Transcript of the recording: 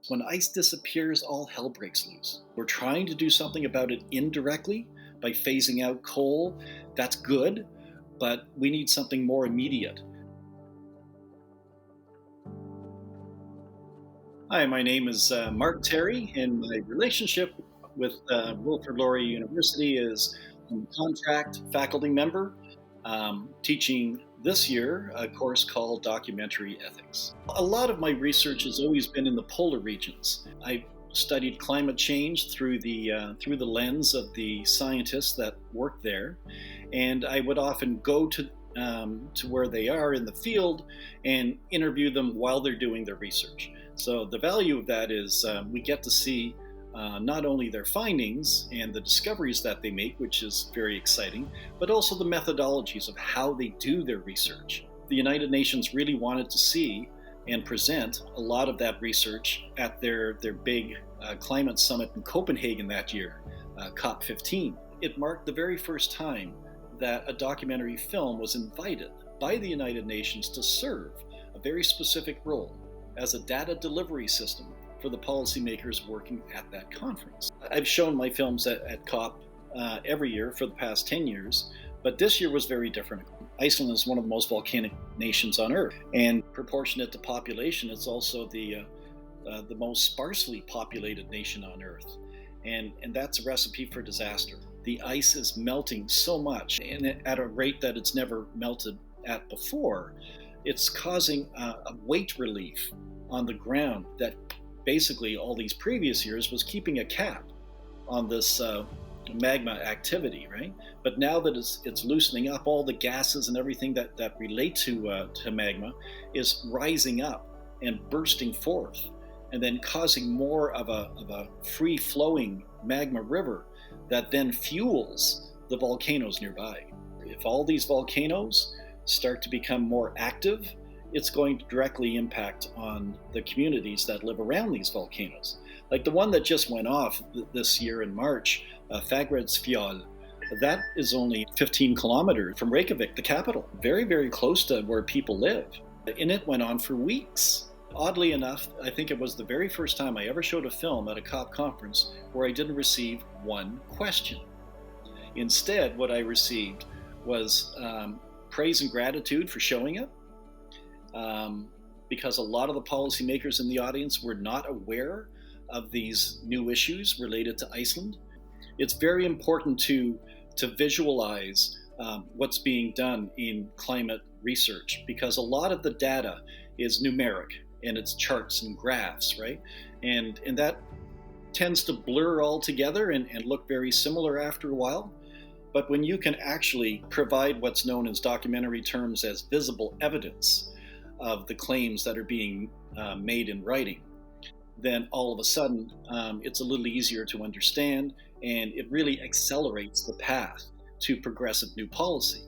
When ice disappears, all hell breaks loose. We're trying to do something about it indirectly by phasing out coal. That's good, but we need something more immediate. Hi, my name is Mark Terry, and my relationship with Wilfrid Laurier University is I'm a contract faculty member teaching this year a course called Documentary Ethics. A lot of my research has always been in the polar regions. I studied climate change through the lens of the scientists that work there, and I would often go to where they are in the field and interview them while they're doing their research. So the value of that is we get to see not only their findings and the discoveries that they make, which is very exciting, but also the methodologies of how they do their research. The United Nations really wanted to see and present a lot of that research at their big climate summit in Copenhagen that year, COP15. It marked the very first time that a documentary film was invited by the United Nations to serve a very specific role as a data delivery system for the policymakers working at that conference. I've shown my films at COP every year for the past 10 years, but this year was very different. Iceland is one of the most volcanic nations on Earth, and proportionate to population, it's also the most sparsely populated nation on Earth. And that's a recipe for disaster. The ice is melting so much, and at a rate that it's never melted at before. It's causing a weight relief on the ground that basically all these previous years was keeping a cap on this magma activity, right? But now that it's loosening up, all the gases and everything that relate to magma is rising up and bursting forth, and then causing more of a free-flowing magma river that then fuels the volcanoes nearby. If all these volcanoes start to become more active, it's going to directly impact on the communities that live around these volcanoes. Like the one that just went off this year in March, Fagradalsfjall, that is only 15 kilometers from Reykjavik, the capital, very, very close to where people live. And it went on for weeks. Oddly enough, I think it was the very first time I ever showed a film at a COP conference where I didn't receive one question. Instead, what I received was praise and gratitude for showing it, because a lot of the policymakers in the audience were not aware of these new issues related to Iceland. It's very important to visualize what's being done in climate research, because a lot of the data is numeric and it's charts and graphs, right? And that tends to blur all together and look very similar after a while. But when you can actually provide what's known as documentary terms as visible evidence of the claims that are being made in writing, then all of a sudden it's a little easier to understand, and it really accelerates the path to progressive new policy.